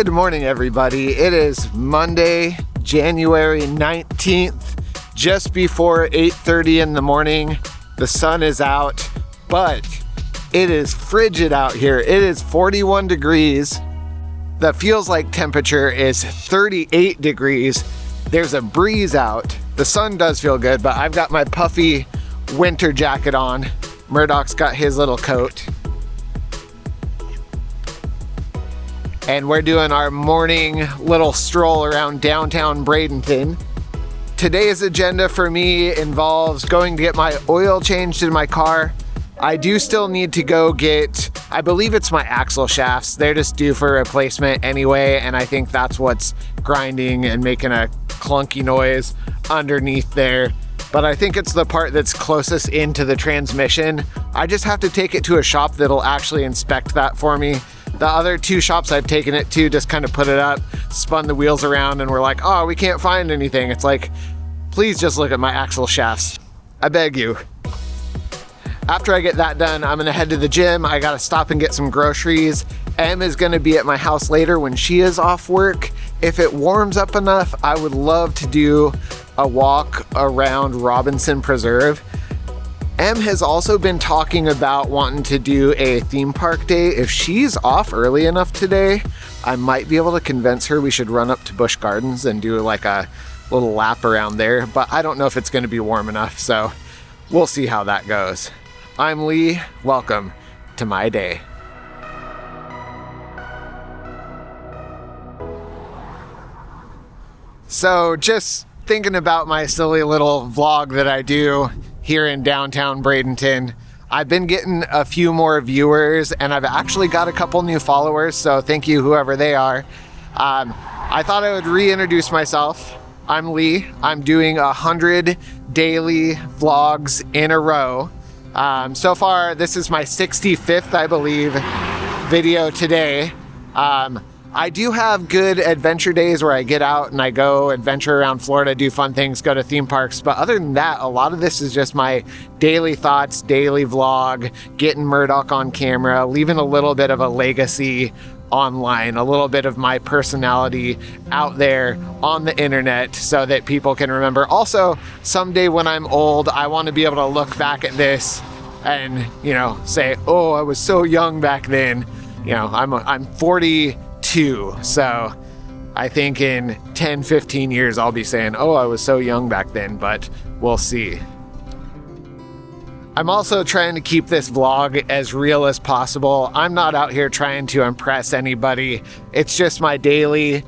Good morning, everybody. It is Monday, January 19th, just before 8:30 in the morning. The sun is out, but it is frigid out here. It is 41 degrees. The feels like temperature is 38 degrees. There's a breeze out. The sun does feel good, but I've got my puffy winter jacket on. Murdoc's got his little coat. And we're doing our morning little stroll around downtown Bradenton. Today's agenda for me involves going to get my oil changed in my car. I do still need to go get, I believe it's my axle shafts. They're just due for replacement anyway, and I think that's what's grinding and making a clunky noise underneath there. But I think it's the part that's closest into the transmission. I just have to take it to a shop that'll actually inspect that for me. The other two shops I've taken it to just kind of put it up, spun the wheels around, and we're like, oh, we can't find anything. It's like, please just look at my axle shafts. I beg you. After I get that done, I'm gonna head to the gym. I gotta stop and get some groceries. Em is gonna be at my house later when she is off work. If it warms up enough, I would love to do a walk around Robinson Preserve. Em has also been talking about wanting to do a theme park day. If she's off early enough today, I might be able to convince her we should run up to Busch Gardens and do like a little lap around there, but I don't know if it's going to be warm enough, so we'll see how that goes. I'm Lee. Welcome to my day. So just thinking about my silly little vlog that I do here in downtown Bradenton. I've been getting a few more viewers and I've actually got a couple new followers, so thank you whoever they are. I thought I would reintroduce myself. I'm Lee. I'm doing 100 daily vlogs in a row. So far, this is my 65th, I believe, video today. I do have good adventure days where I get out and I go adventure around Florida, do fun things, go to theme parks. But other than that, a lot of this is just my daily thoughts, daily vlog, getting Murdoc on camera, leaving a little bit of a legacy online, a little bit of my personality out there on the internet so that people can remember. Also, someday when I'm old, I want to be able to look back at this and, you know, say, oh, I was so young back then. You know, I'm 42, so I think in 10, 15 years, I'll be saying, oh, I was so young back then, but we'll see. I'm also trying to keep this vlog as real as possible. I'm not out here trying to impress anybody. It's just my daily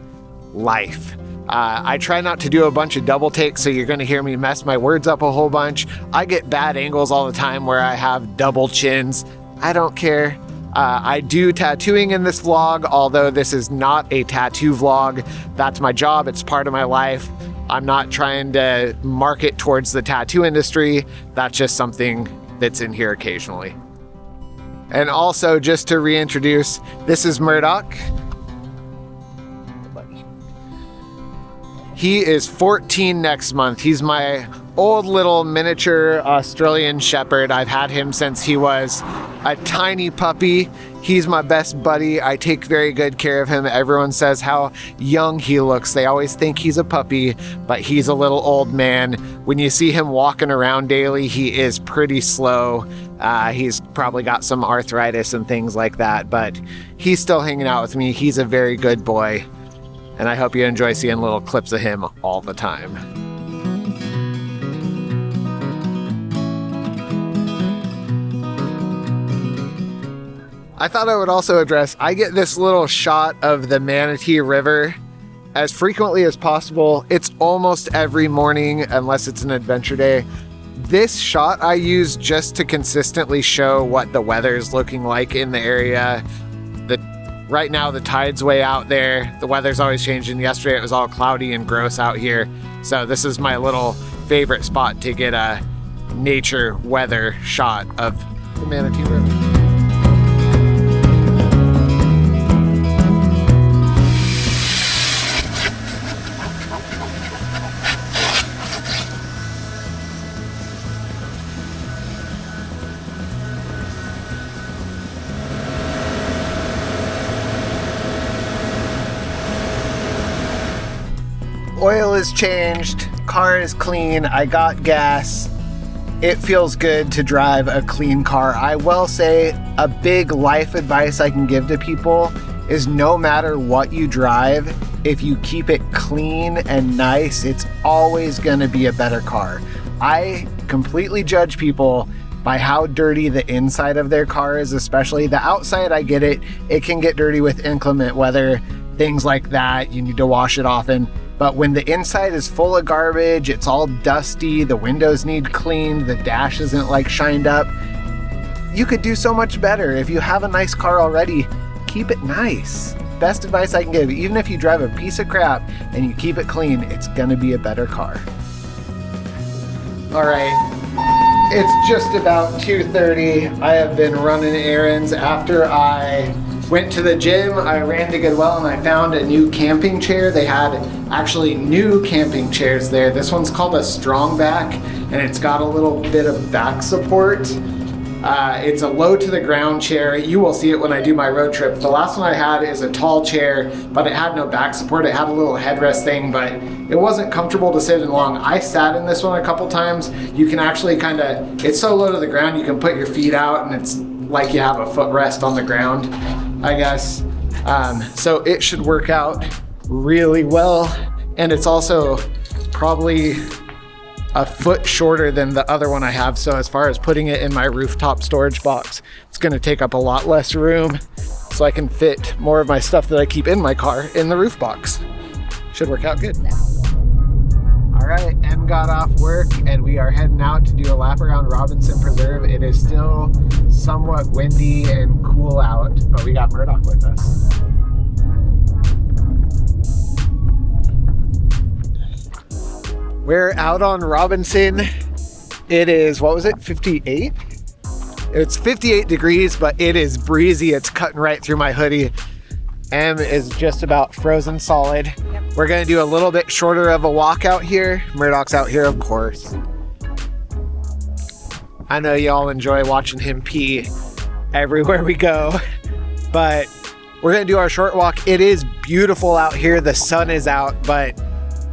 life. I try not to do a bunch of double takes, so you're gonna hear me mess my words up a whole bunch. I get bad angles all the time where I have double chins. I don't care. I do tattooing in this vlog, although this is not a tattoo vlog. That's my job, it's part of my life. I'm not trying to market towards the tattoo industry. That's just something that's in here occasionally. And also, just to reintroduce, this is Murdoc. He is 14 next month. He's my old little miniature Australian Shepherd. I've had him since he was a tiny puppy. He's my best buddy. I take very good care of him. Everyone says how young he looks. They always think he's a puppy, but he's a little old man. When you see him walking around daily, he is pretty slow. He's probably got some arthritis and things like that, but he's still hanging out with me. He's a very good boy, and I hope you enjoy seeing little clips of him all the time. I thought I would also address, I get this little shot of the Manatee River as frequently as possible. It's almost every morning unless it's an adventure day. This shot I use just to consistently show what the weather is looking like in the area. Right now the tide's way out there. The weather's always changing. Yesterday it was all cloudy and gross out here. So this is my little favorite spot to get a nature weather shot of the Manatee River. oil is changed, car is clean, I got gas. It feels good to drive a clean car. I will say a big life advice I can give to people is no matter what you drive, if you keep it clean and nice, it's always gonna be a better car. I completely judge people by how dirty the inside of their car is, especially the outside. I get it. It can get dirty with inclement weather, things like that. You need to wash it often. But when the inside is full of garbage, it's all dusty, the windows need cleaned, the dash isn't like shined up, you could do so much better. If you have a nice car already, keep it nice. Best advice I can give, even if you drive a piece of crap and you keep it clean, it's gonna be a better car. All right, it's just about 2:30. I have been running errands. After I went to the gym, I ran to Goodwill and I found a new camping chair. They had actually new camping chairs there. This one's called a strong back and it's got a little bit of back support. It's a low to the ground chair. You will see it when I do my road trip. The last one I had is a tall chair, but it had no back support. It had a little headrest thing, but it wasn't comfortable to sit in long. I sat in this one a couple times. You can actually it's so low to the ground, you can put your feet out and it's like you have a footrest on the ground, I guess. So it should work out really well. And it's also probably a foot shorter than the other one I have. So as far as putting it in my rooftop storage box, it's gonna take up a lot less room so I can fit more of my stuff that I keep in my car in the roof box. Should work out good. All right, Em got off work and we are heading out to do a lap around Robinson Preserve. It is still somewhat windy and cool out, but we got Murdoc with us. We're out on Robinson. It is, 58? It's 58 degrees, but it is breezy. It's cutting right through my hoodie. Em is just about frozen solid. Yep. We're gonna do a little bit shorter of a walk out here. Murdoc's out here, of course. I know y'all enjoy watching him pee everywhere we go, but we're gonna do our short walk. It is beautiful out here. The sun is out, but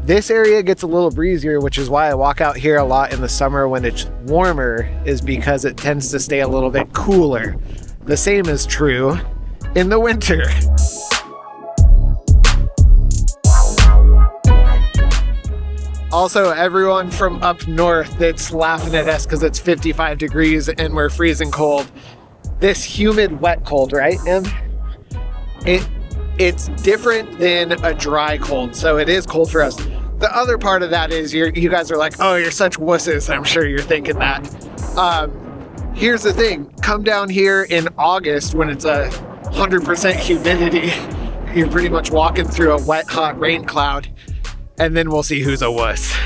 this area gets a little breezier, which is why I walk out here a lot in the summer when it's warmer, is because it tends to stay a little bit cooler. The same is true in the winter. Also, everyone from up north that's laughing at us because it's 55 degrees and we're freezing cold. This humid, wet cold, right, Em? It's different than a dry cold, so it is cold for us. The other part of that is you guys are like, oh, you're such wusses. I'm sure you're thinking that. Here's the thing. Come down here in August when it's 100% humidity. You're pretty much walking through a wet, hot rain cloud, and then we'll see who's a wuss.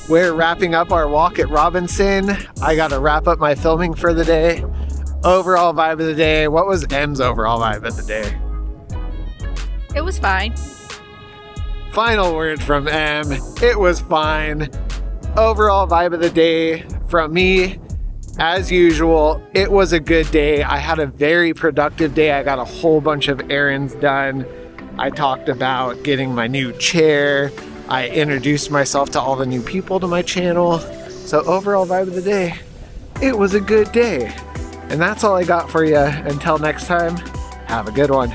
We're wrapping up our walk at Robinson. I gotta wrap up my filming for the day. Overall vibe of the day. What was Em's overall vibe of the day? It was fine. Final word from Em. It was fine. Overall vibe of the day from me, as usual, it was a good day. I had a very productive day. I got a whole bunch of errands done. I talked about getting my new chair. I introduced myself to all the new people to my channel. So overall vibe of the day, it was a good day. And that's all I got for you. Until next time, have a good one.